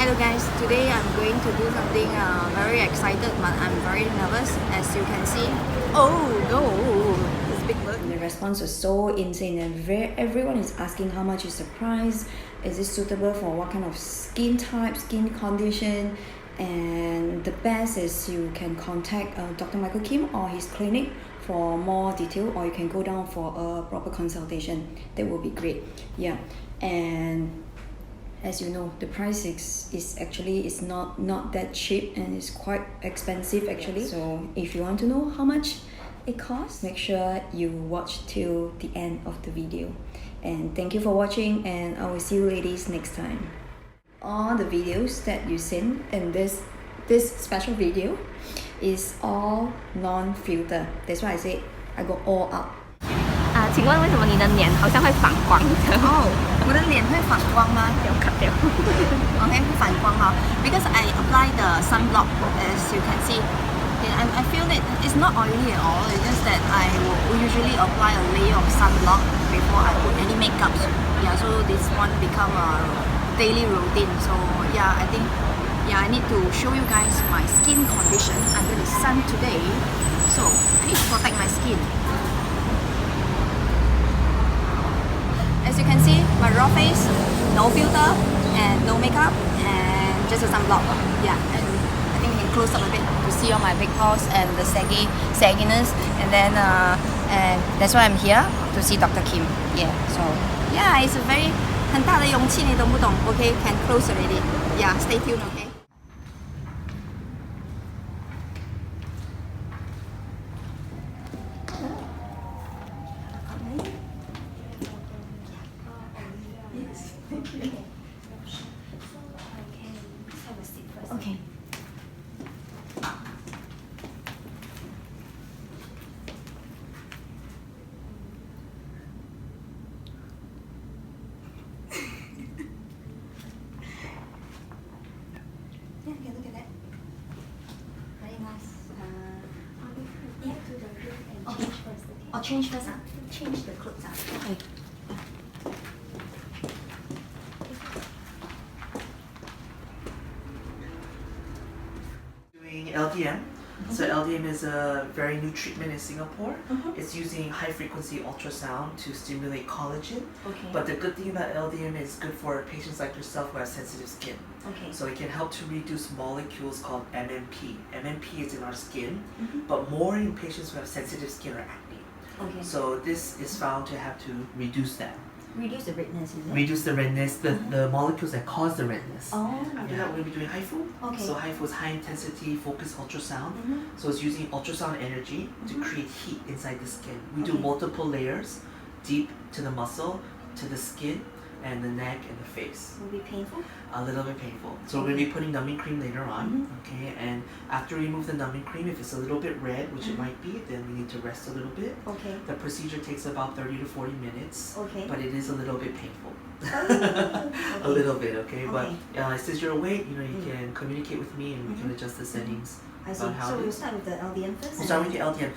Hello guys, today I'm going to do something very excited, but I'm very nervous, as you can see. Oh no, this big bird. The response was so insane, and everyone is asking how much is the price, is it suitable for what kind of skin type, skin condition, and the best is you can contact Dr. Michael Kim or his clinic for more detail, or you can go down for a proper consultation. That will be great. Yeah, and as you know, the price is actually not that cheap, and it's quite expensive actually. So if you want to know how much it costs, make sure you watch till the end of the video. And thank you for watching, and I will see you ladies next time. All the videos that you seen in this special video is all non-filter. That's why I say I go all out. 请问为什么你的脸好像会反光的？哦，我的脸会反光吗？有看到。Okay, 会反光哈。Because I apply the sunblock, as you can see. I feel that it's not oily at all. It's just that I will usually apply a layer of sunblock before I put any makeup. Yeah, so this one become a daily routine. So yeah, I think I need to show you guys my skin condition under the sun today. So please protect my skin. As you can see, my raw face, no filter and no makeup, and just a sunblock. Yeah, and I think you can close up a bit to see all my big pores and the sagginess, and then and that's why I'm here to see Dr. Kim. Yeah, so yeah, it's a very 很大的勇气，你懂不懂 ？Okay, can close already. Yeah, stay tuned. Okay. Okay. Yeah, okay, look at that. Very nice. Yeah. To the room and change first. Okay. Oh, change first. Change the clothes. Okay. LDM. So LDM is a very new treatment in Singapore. Mm-hmm. It's using high frequency ultrasound to stimulate collagen. Okay. But the good thing about LDM is good for patients like yourself who have sensitive skin. Okay. So it can help to reduce molecules called MMP. MMP is in our skin, Mm-hmm. but more in patients who have sensitive skin or acne. Okay. So this is found to have to reduce that. Reduce the redness, is it? Reduce the redness, the molecules that cause the redness. Oh. After that, we're going to be doing HIFU. Okay. So HIFU is high intensity focused ultrasound. Mm-hmm. So it's using ultrasound energy to Mhm. create heat inside the skin. We do Okay. multiple layers, deep to the muscle, to the skin, and the neck and the face. Will be painful? A little bit painful. So we're going to be putting numbing cream later on. Mhm. Okay, and after we remove the numbing cream, if it's a little bit red, which it Mhm. might be, then we need to rest a little bit. Okay. The procedure takes about 30 to 40 minutes, Okay. but it is a little bit painful. Oh, A little bit, okay? But Okay. since you're awake, you Mm. can communicate with me and we can Mhm. adjust the settings. I see. about how So it we'll is. start with the LDM first. We'll start with the LDM.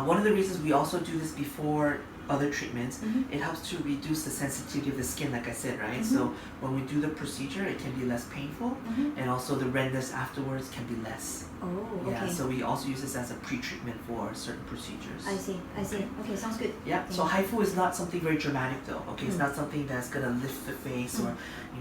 One of the reasons we also do this before other treatments, Mhm. it helps to reduce the sensitivity of the skin, like I said, right? Mhm. So when we do the procedure, it can be less painful, Mhm. and also the redness afterwards can be less. Oh, okay. Yeah, so we also use this as a pre-treatment for certain procedures. I see. I see. Okay, sounds good. Yeah, so HIFU is not something very dramatic though, okay? It's Mm. not something that's gonna lift the face or,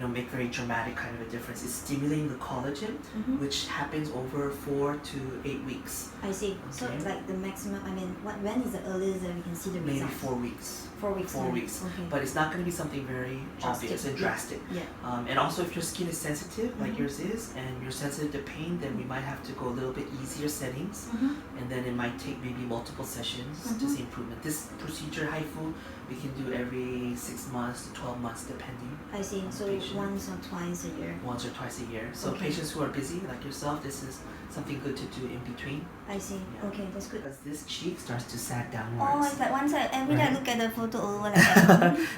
make very dramatic kind of a difference. It's stimulating the collagen, Mhm. which happens over 4 to 8 weeks. I see. So Okay. like the maximum. I mean, when is the earliest that we can see the Maybe results? 4 weeks. 4 weeks. 4 time. weeks. Okay. But it's not going to be something very Drastic. obvious and Yeah. drastic. Yeah. And also if your skin is sensitive, like Mhm. yours is, and you're sensitive to pain, then we might have to go a little bit easier settings, Mhm. and then it might take maybe multiple sessions to Mhm. see improvement. This procedure, HIFU, we can do every 6 months to 12 months depending. I see. So Patient. once or twice a year. Once or twice a year. So Okay. patients who are busy like yourself, this is something good to do in between. I see. Yeah. Okay, that's good. Because this cheek starts to sag Oh, downwards. it's like one side. Every day I Right. look at the photo,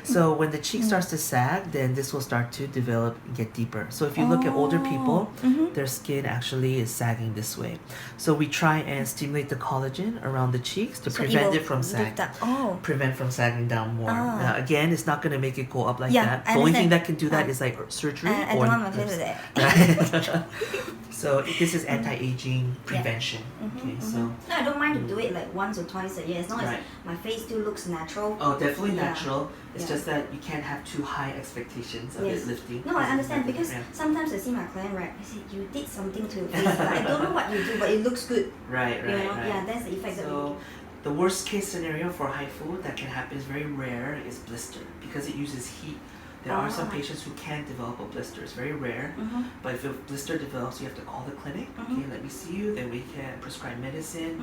So when the cheek starts to sag, then this will start to develop and get deeper. So if you look at older people, their skin actually is sagging this way. So we try and stimulate the collagen around the cheeks to prevent it from sagging. Prevent from sagging down more. Now, again, it's not going to make it go up like that. The only thing that can do that is like surgery. I don't want my face with that. Right? So this is anti-aging prevention. Okay, so No, I don't mind to do it like once or twice a year as long as Right. my face still looks natural. oh, definitely Yeah. natural. It's Yeah. just that you can't have too high expectations of Yes. it lifting. No, I understand it's because yeah. sometimes I see my client, right? I say, you did something to your face, but I don't know what you do, but it looks good. Right, You know? right. Yeah, that's the effect that we So the worst case scenario for HIFU that can happen is very rare is blister because it uses heat. There are some patients who can develop a blister. It's very rare, but if a blister develops, you have to call the clinic. Okay, let me see you. Then we can prescribe medicine.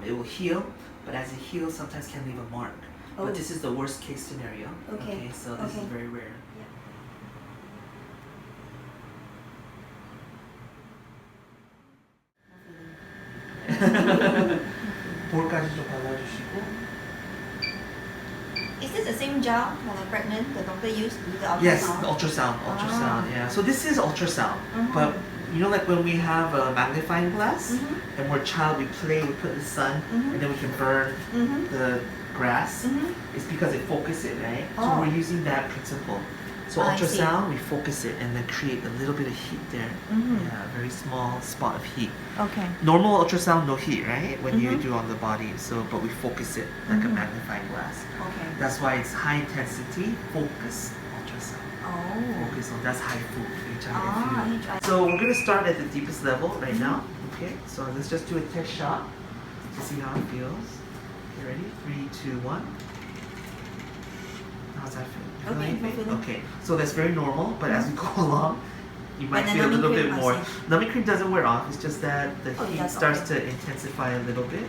It will heal, but as it heals, sometimes can leave a mark. Oh. But this is the worst case scenario. Okay. So this is very rare. 볼까지 좀 발라주시고. Is this the same gel when I'm pregnant the doctor used with the ultrasound? Yes, the ultrasound, yeah. So this is ultrasound, but you know, like when we have a magnifying glass and we're a child, we play, we put in the sun, and then we can burn the grass. It's because it focuses it, right? So we're using that principle. So I see. ultrasound, we focus it and then create a little bit of heat there. Yeah, a very small spot of heat. Okay. Normal ultrasound, no heat, right? When you do on the body, so but we focus it like a magnifying glass. Okay. That's why it's high intensity focus ultrasound. Oh. Focus on that's HIFU. Ah, HIFU. So we're gonna start at the deepest level right now. Okay, so let's just do a test shot to see how it feels. Okay, ready? 3, 2, 1. How's that feel? You feel Okay, anything? no feeling. Okay, so that's very normal, but as we go along, you might the feel a numbing little cream bit more. must Numbing cream doesn't wear off, it's just that the it heat does, starts okay. to intensify a little bit.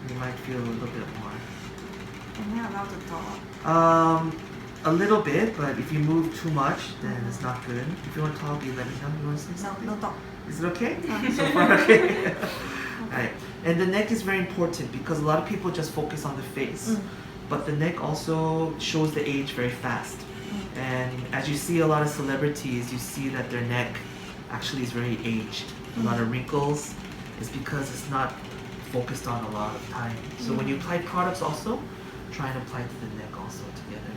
You might feel a little bit more. Am I allowed to talk? A little bit, but if you move too much, then it's not good. If you want to talk, you let me know. You want to say No, something? no talk. Is it okay? So far, okay. Alright. And the neck is very important because a lot of people just focus on the face. But the neck also shows the age very fast. And as you see a lot of celebrities, you see that their neck actually is very aged. A lot of wrinkles is because it's not focused on a lot of time. So when you apply products also, try and apply to the neck also together.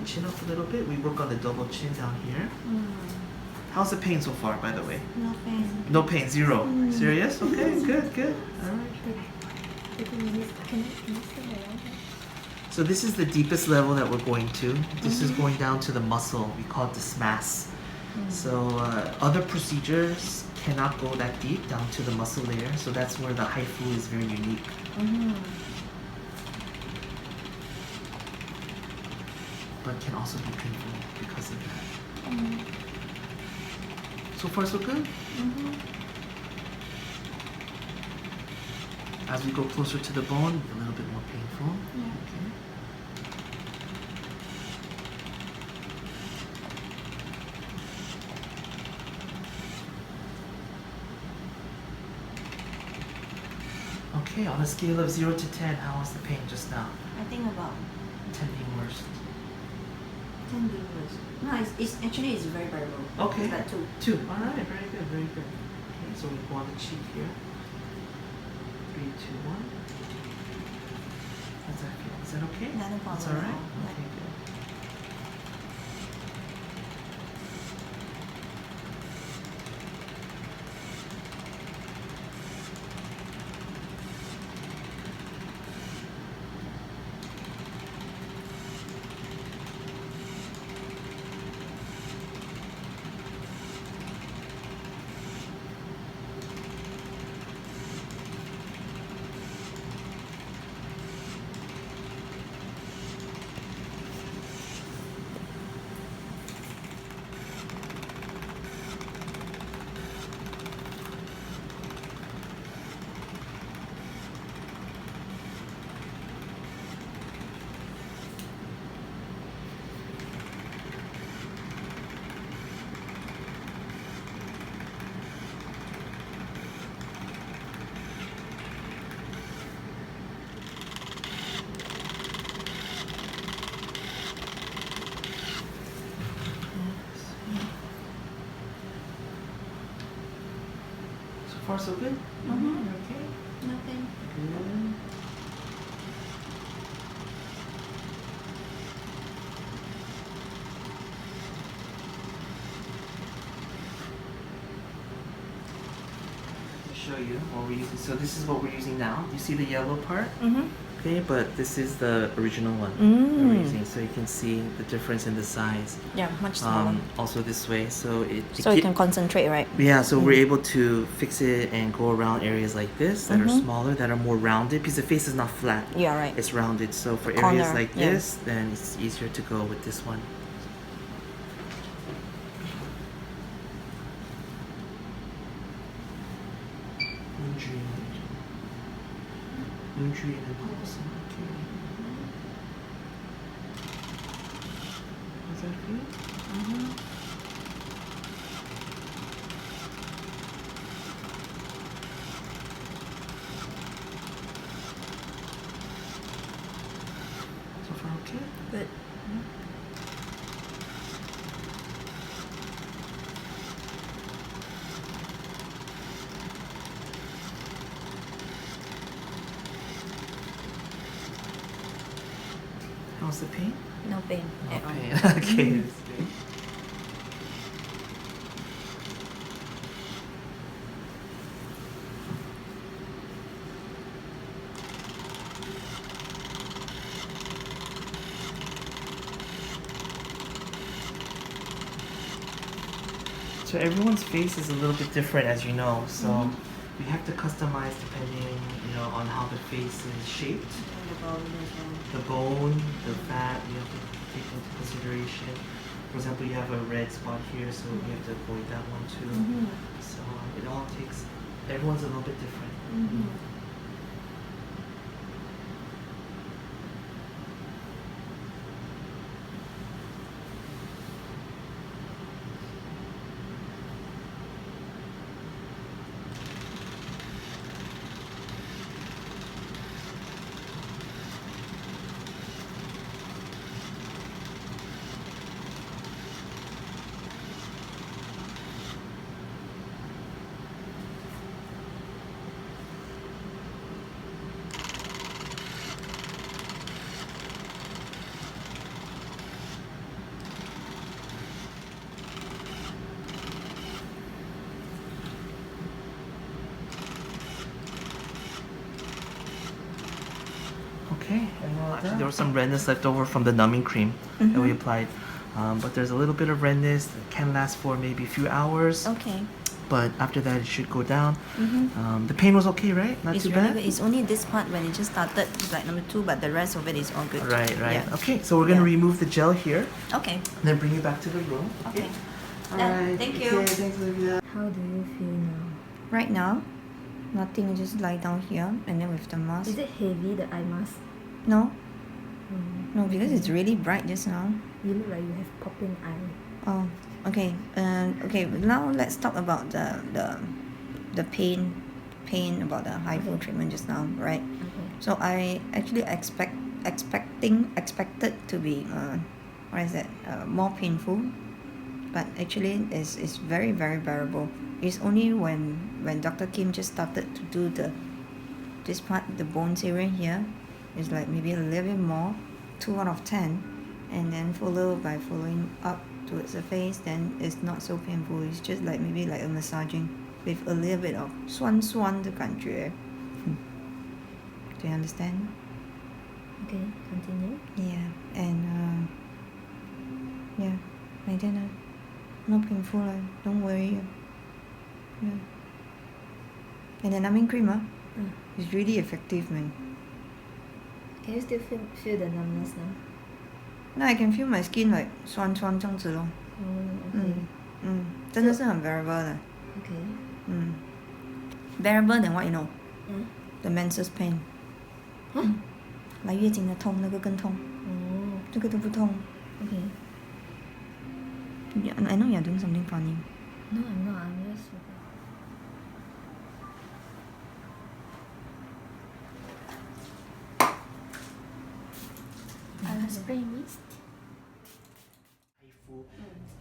Chin up a little bit. We work on the double chin down here. How's the pain so far, by the way? No pain. No pain, zero. Serious? Okay, good, good. Alright. So this is the deepest level that we're going to. This is going down to the muscle. We call it the SMAS. So other procedures cannot go that deep down to the muscle layer. So that's where the HIFU is very unique. But can also be painful because of that. So far so good? As we go closer to the bone, a little bit more painful. Okay. Okay, on a scale of 0 to 10, how was the pain just now? I think about 10 being worst. 10 being worse. No, it's actually it's very, very low. Okay. It's like 2. 2. Alright, very good, very good. Okay, so we go on the cheek here. 3, 2, 1. How's that feel? Is that okay? Yeah, no problem That's at alright? all. Okay, good. far so good? Okay. Nothing. Good. Show you what we're using. So this is what we're using now. You see the yellow part? Okay, but this is the original one that we're using. So you can see the difference in the size. Yeah, much smaller. Also this way, so So you can concentrate, right? Yeah, so we're able to fix it and go around areas like this that are smaller, that are more rounded, because the face is not flat. Yeah, right. It's rounded. So for Corner, areas like yeah. this, then it's easier to go with this one. Is that good? So far okay? Good. How's the pain? No pain at all. Okay, okay. That's good. So everyone's face is a little bit different, as you know. So we have to customize depending, on how the face is shaped. The bone, the fat, you have to take into consideration. For example, you have a red spot here, so you have to avoid that one too. So it all takes. Everyone's a little bit different. Okay, and actually there was some redness left over from the numbing cream that we applied. But there's a little bit of redness that can last for maybe a few hours. Okay. But after that, it should go down. The pain was okay, right? Not It's too really bad? good. It's only this part when it just started, it's like number 2, but the rest of it is all good. Right. Yeah. Okay, so we're going to Yeah. remove the gel here, Okay. and then bring you back to the room. Okay. Alright. Thank you. Okay, thanks, Olivia. How do you feel now? Right now, nothing. Just lie down here and then with the mask. Is it heavy, the eye mask? No. No, because it's really bright just now. You look like you have popping eye. Oh, okay. Okay. Now let's talk about the pain about the HIFU treatment just now, right? Okay. So I actually expected to be more painful, but actually it's very bearable. It's only when Dr. Kim just started to do this part, the bones area here, it's like maybe a little bit more, 2 out of 10, and then following up towards the face, then it's not so painful. It's just like maybe like a massaging with a little bit of 酸的感觉. Do you understand? Okay, continue. Yeah, and yeah, like that. No painful, don't worry. Yeah. And the numbing cream, is really effective, man. Can you still feel the numbness now? Now I can feel my skin like 酸这样子咯. Oh, okay. 真的是很 bearable 的. Okay. Bearable than what you know? Mm. The menses pain. 来月经的痛，那个更痛， Oh, 这个都不痛。 okay. Yeah, I know you're doing something funny. No, I'm not. I'm just... spray mist.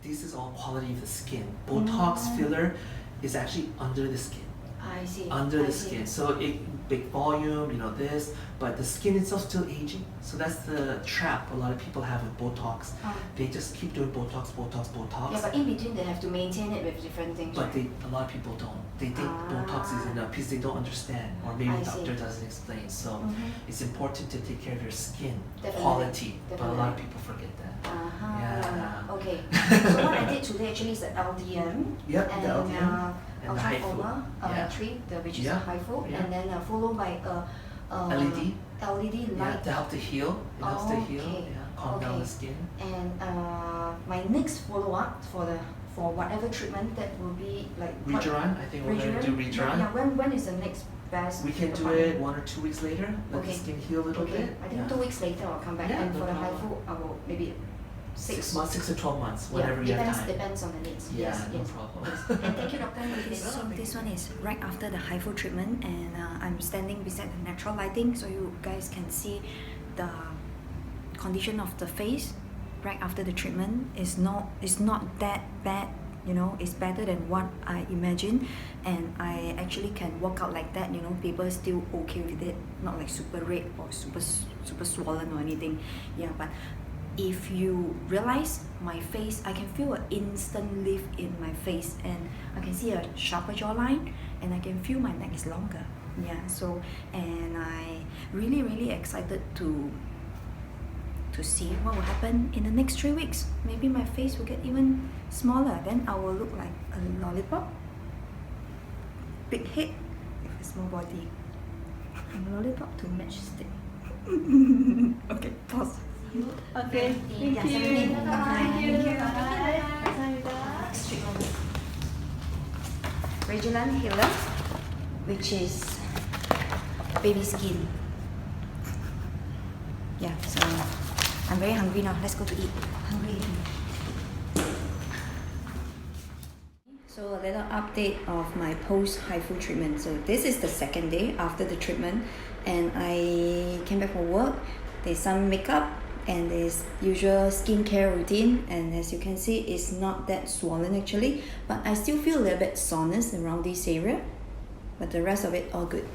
This is all quality of the skin. Botox filler is actually under the skin. I see. under the skin. So it big volume, this, but the skin itself still aging. So that's the trap a lot of people have with Botox. They just keep doing Botox. Yeah, but in between they have to maintain it with different things. But a lot of people don't. They think Botox is enough because they don't understand, or maybe the doctor doesn't explain. So it's important to take care of your skin quality. But a lot of people forget that. Yeah. Okay. So what I did today actually is the LDM. Yep, and the LDM. And the Ultraformer treat, which is a HIFU, and then followed by a LED light. To help to heal. It helps to heal. Calm down the skin. And my next follow up for whatever treatment that will be like Regeron. I think we're going to do Regeron. Yeah. When is the next best? We can do it 1 or 2 weeks later. Let the skin heal a little bit. I think 2 weeks later I'll come back. And for the HIFU, I will maybe 6 months, 6 to 12 months, whenever you have time. Depends on the needs. Yeah, no problem. And thank you, doctor. So this one is right after the HIFU treatment, and I'm standing beside the natural lighting, so you guys can see the condition of the face right after the treatment. It's not that bad, it's better than what I imagined, and I actually can walk out like that, people still okay with it, not like super red or super swollen or anything. Yeah, but if you realize my face, I can feel an instant lift in my face, and I can see a sharper jawline, and I can feel my neck is longer. Yeah, so, and I really excited to see what will happen in the next 3 weeks. Maybe my face will get even smaller, then I will look like a lollipop, big head with a small body, and a lollipop to match stick. Okay, pause. Okay, thank you. Thank you. Next treatment. Regeron Healer, which is baby skin. Yeah, so I'm very hungry now. Let's go to eat. Hungry. So a little update of my post HIFU treatment. So this is the second day after the treatment, and I came back from work. There's some makeup and there's usual skincare routine, and as you can see, it's not that swollen actually, but I still feel a little bit soreness around this area, but the rest of it all good.